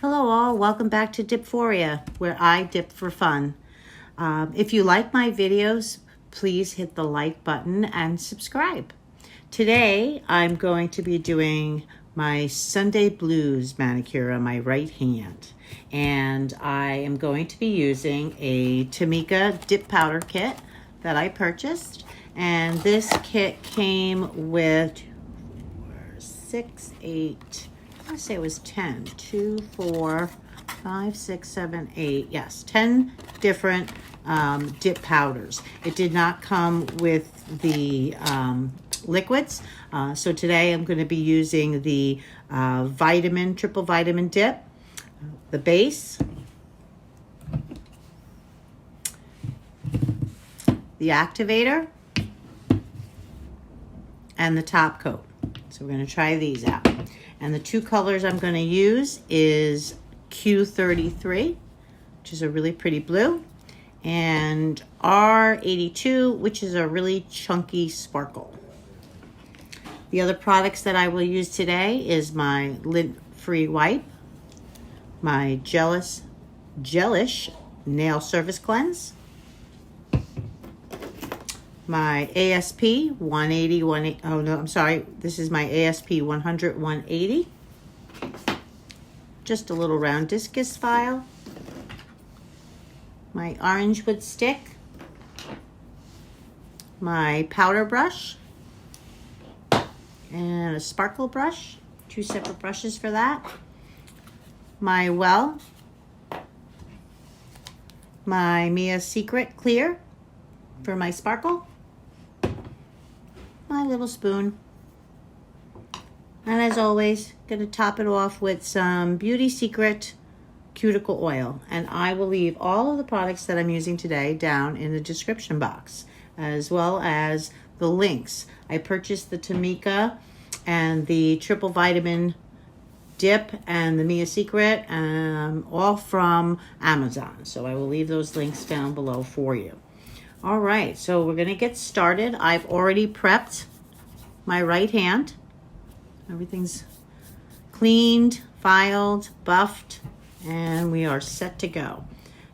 Hello all, welcome back to Dipforia, where I dip for fun. If you like my videos, please hit the like button and subscribe. Today, I'm going to be doing my Sunday Blues manicure on my right hand. And I am going to be using a Tomicca dip powder kit that I purchased. And this kit came with 6, 8, I say it was 10. 2, 4, 5, 6, 7, 8. Yes, 10 different dip powders. It did not come with the liquids. So today I'm going to be using the triple vitamin dip, the base, the activator, and the top coat. So we're going to try these out. And the two colors I'm going to use is Q33, which is a really pretty blue, and R82, which is a really chunky sparkle. The other products that I will use today is my lint-free wipe, my Gelish nail surface cleanse, my ASP 180, oh no, I'm sorry, this is my ASP 100 180, just a little round discus file, my orange wood stick, my powder brush, and a sparkle brush, two separate brushes for that, my my Mia Secret clear for my sparkle, my little spoon, and as always, going to top it off with some Beauty Secret cuticle oil. And I will leave all of the products that I'm using today down in the description box, as well as the links. I purchased the Tomicca and the triple vitamin dip and the Mia Secret, all from Amazon. So I will leave those links down below for you. All right, so we're going to get started. I've already prepped my right hand. Everything's cleaned, filed, buffed, and we are set to go.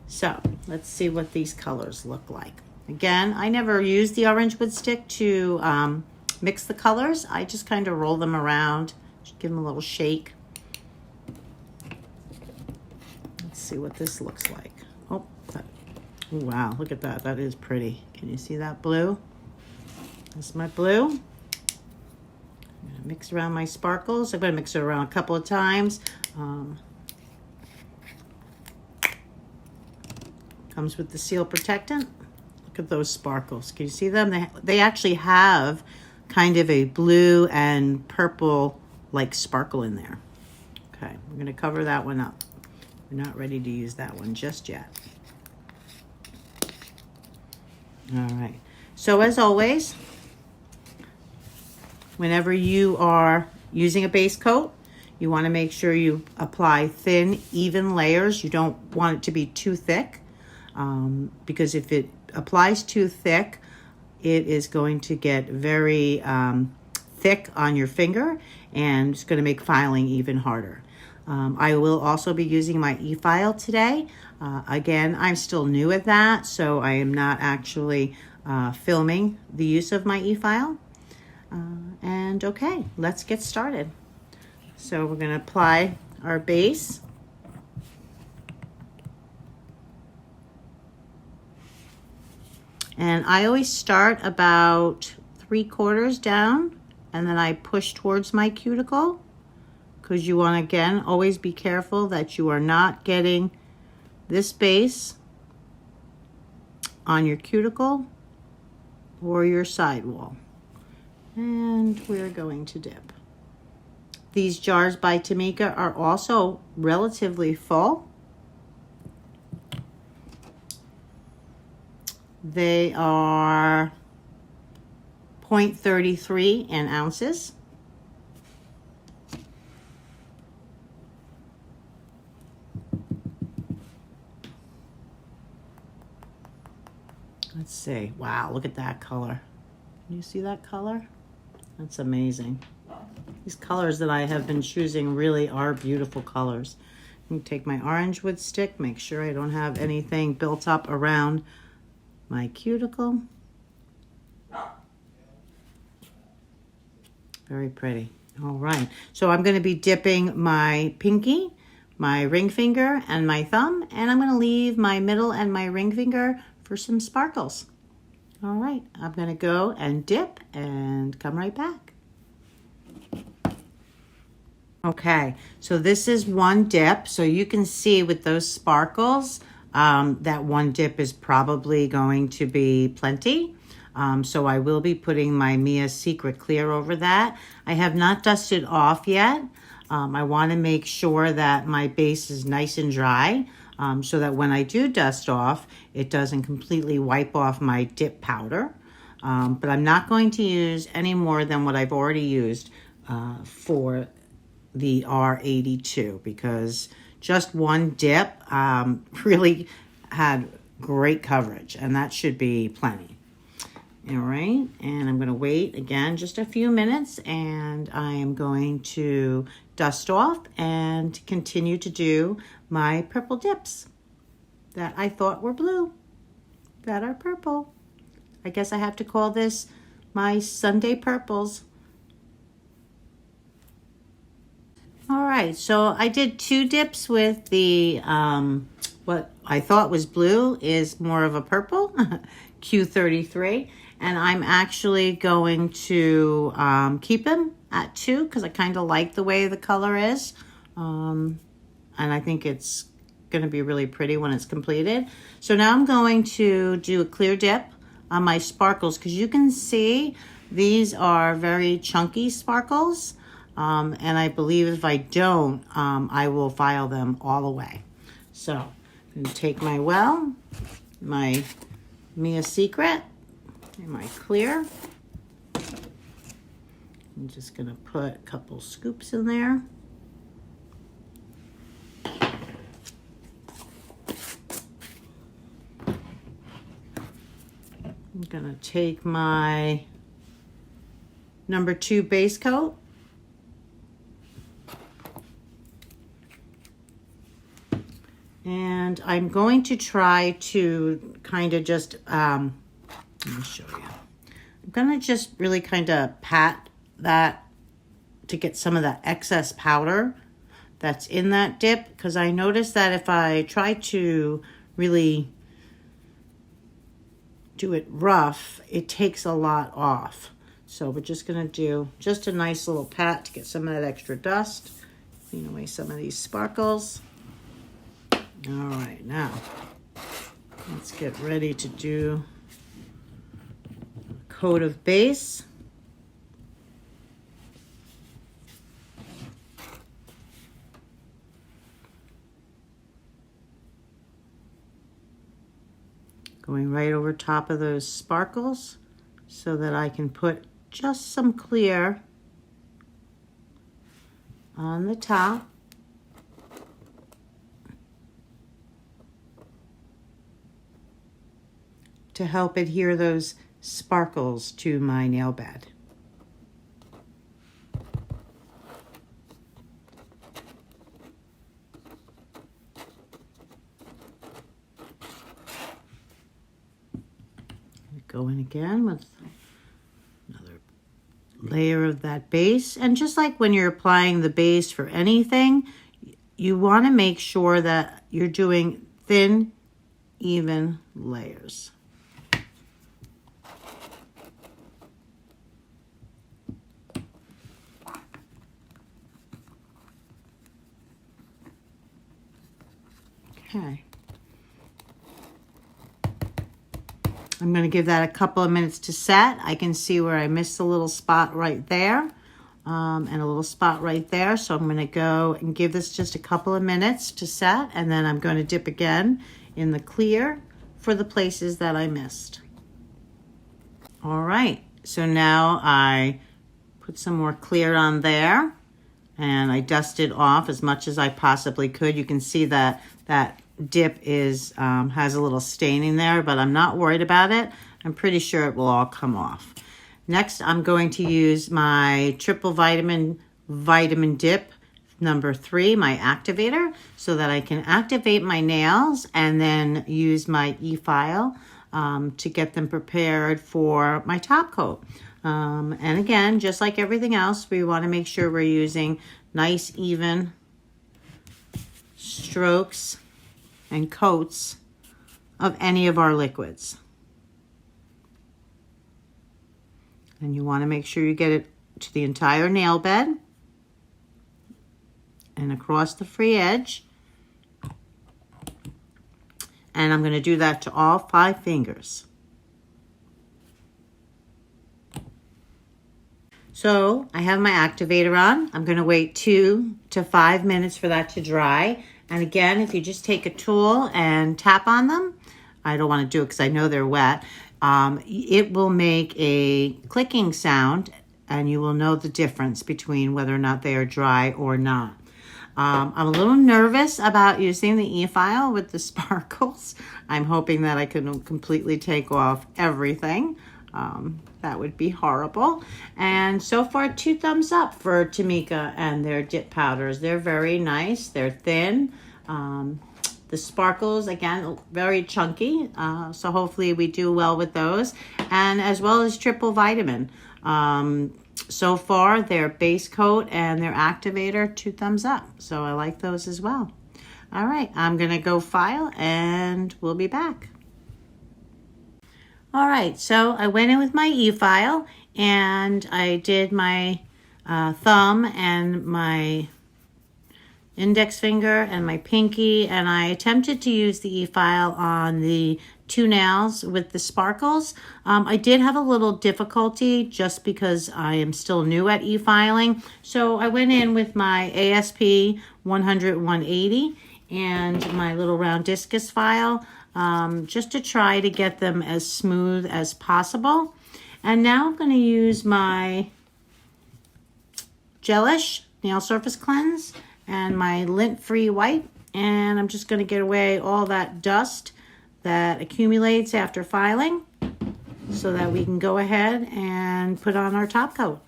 So let's see what these colors look like. Again, I never use the orange wood stick to mix the colors. I just kind of roll them around, just give them a little shake. Let's see what this looks like. Oh, wow, look at that. That is pretty. Can you see that blue? This is my blue. I'm going to mix around my sparkles. I'm going to mix it around a couple of times. Comes with the seal protectant. Look at those sparkles. Can you see them? They actually have kind of a blue and purple like sparkle in there. Okay, we're going to cover that one up. We're not ready to use that one just yet. All right, so as always, whenever you are using a base coat, you want to make sure you apply thin, even layers. You don't want it to be too thick, because if it applies too thick, it is going to get very thick on your finger, and it's going to make filing even harder. I will also be using my E-File today. Again, I'm still new at that, so I am not actually filming the use of my E-File. And okay, let's get started. So we're going to apply our base. And I always start about 3/4 down, and then I push towards my cuticle, because you want to, again, always be careful that you are not getting this base on your cuticle or your sidewall. And we're going to dip. These jars by Tomicca are also relatively full. They are 0.33 in ounces. Let's see. Wow, look at that color. Can you see that color? That's amazing. These colors that I have been choosing really are beautiful colors. I'm gonna take my orange wood stick, make sure I don't have anything built up around my cuticle. Very pretty. All right, so I'm gonna be dipping my pinky, my ring finger, and my thumb, and I'm gonna leave my middle and my ring finger for some sparkles. All right, I'm gonna go and dip and come right back. Okay, so this is one dip. So you can see with those sparkles, that one dip is probably going to be plenty. So I will be putting my Mia Secret Clear over that. I have not dusted off yet. I want to make sure that my base is nice and dry, so that when I do dust off, it doesn't completely wipe off my dip powder. But I'm not going to use any more than what I've already used for the R82, because just one dip really had great coverage, and that should be plenty. All right, and I'm going to wait again just a few minutes, and I am going to dust off and continue to do my purple dips that I thought were blue, that are purple. I guess I have to call this my Sunday purples. All right, so I did 2 dips with the, what I thought was blue is more of a purple, Q33. And I'm actually going to keep them at 2 because I kind of like the way the color is. And I think it's going to be really pretty when it's completed. So now I'm going to do a clear dip on my sparkles, because you can see these are very chunky sparkles. And I believe if I don't, I will file them all away. So I'm going to take my well, my Mia Secret, and my clear. I'm just going to put a couple scoops in there. I'm going to take my number 2 base coat. And I'm going to try to kind of just, let me show you. I'm going to just really kind of pat that to get some of that excess powder that's in that dip, because I noticed that if I try to really do it rough, it takes a lot off. So we're just going to do just a nice little pat to get some of that extra dust, clean away some of these sparkles. All right, now let's get ready to do a coat of base. Going right over top of those sparkles so that I can put just some clear on the top. To help adhere those sparkles to my nail bed. Go in again with another layer of that base. And just like when you're applying the base for anything, you want to make sure that you're doing thin, even layers. Okay. I'm going to give that a couple of minutes to set. I can see where I missed a little spot right there, and a little spot right there. So I'm going to go and give this just a couple of minutes to set, and then I'm going to dip again in the clear for the places that I missed. All right, so now I put some more clear on there, and I dusted off as much as I possibly could. You can see that that dip is has a little staining there, but I'm not worried about it. I'm pretty sure it will all come off. Next, I'm going to use my triple vitamin dip, number 3, my activator, so that I can activate my nails and then use my E-File to get them prepared for my top coat. And again, just like everything else, we want to make sure we're using nice, even strokes and coats of any of our liquids. And you want to make sure you get it to the entire nail bed and across the free edge. And I'm going to do that to all 5 fingers. So I have my activator on. I'm going to wait 2 to 5 minutes for that to dry. And again, if you just take a tool and tap on them, I don't want to do it because I know they're wet, it will make a clicking sound and you will know the difference between whether or not they are dry or not. I'm a little nervous about using the E-File with the sparkles. I'm hoping that I can completely take off everything. That would be horrible. And so far, 2 thumbs up for Tomicca and their dip powders. They're very nice. They're thin. The sparkles, again, very chunky. So hopefully we do well with those. And as well as triple vitamin. So far, their base coat and their activator, 2 thumbs up. So I like those as well. All right, I'm going to go file and we'll be back. All right, so I went in with my E-File and I did my thumb and my index finger and my pinky, and I attempted to use the E-File on the 2 nails with the sparkles. I did have a little difficulty just because I am still new at e-filing. So I went in with my ASP 100 180 and my little round discus file just to try to get them as smooth as possible. And now I'm going to use my Gelish Nail Surface Cleanse and my lint-free wipe, and I'm just going to get away all that dust that accumulates after filing so that we can go ahead and put on our top coat.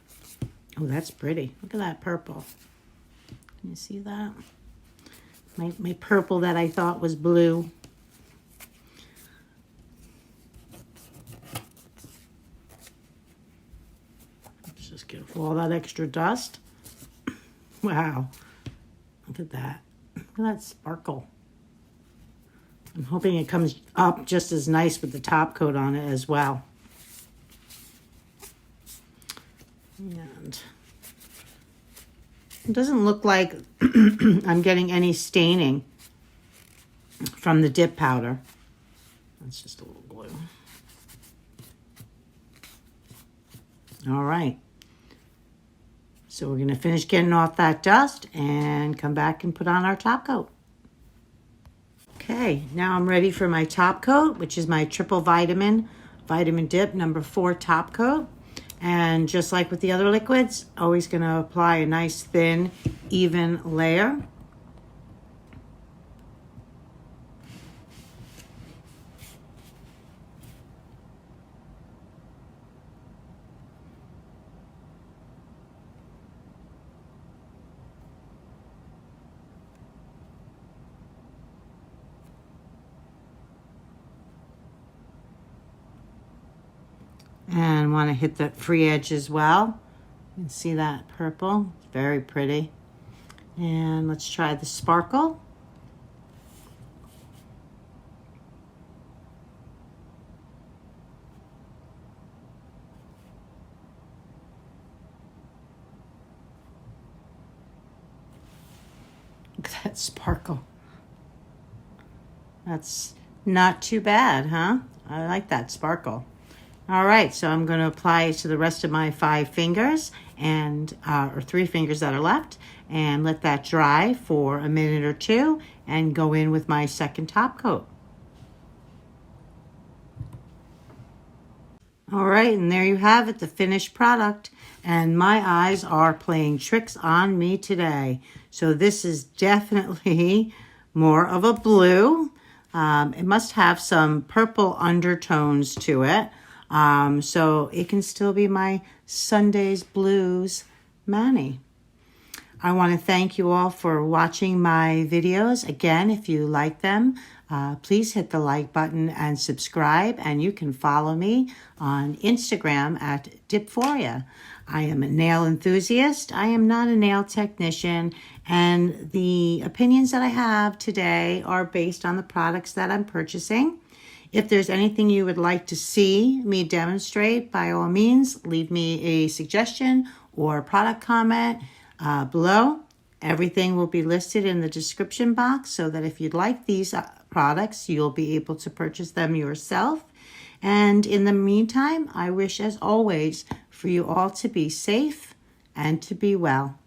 Oh, that's pretty. Look at that purple. Can you see that? My purple that I thought was blue. Let's just get all that extra dust. Wow. Look at that. Look at that sparkle. I'm hoping it comes up just as nice with the top coat on it as well. And it doesn't look like I'm getting any staining from the dip powder. That's just a little glue. All right. So we're going to finish getting off that dust and come back and put on our top coat. Okay, now I'm ready for my top coat, which is my triple vitamin dip number 4 top coat. And just like with the other liquids, always going to apply a nice thin, even layer. And want to hit that free edge as well. You can see that purple, it's very pretty. And let's try the sparkle. Look at that sparkle. That's not too bad, huh? I like that sparkle. All right, so I'm going to apply it to the rest of my 5 fingers and or 3 fingers that are left, and let that dry for a minute or 2 and go in with my second top coat. All right, and there you have it, the finished product. And my eyes are playing tricks on me today. So this is definitely more of a blue. It must have some purple undertones to it. So it can still be my Sunday's Blues Mani. I want to thank you all for watching my videos. Again, if you like them, please hit the like button and subscribe. And you can follow me on Instagram at Dipforia. I am a nail enthusiast. I am not a nail technician. And the opinions that I have today are based on the products that I'm purchasing. If there's anything you would like to see me demonstrate, by all means, leave me a suggestion or a product comment below. Everything will be listed in the description box so that if you'd like these products, you'll be able to purchase them yourself. And in the meantime, I wish, as always, for you all to be safe and to be well.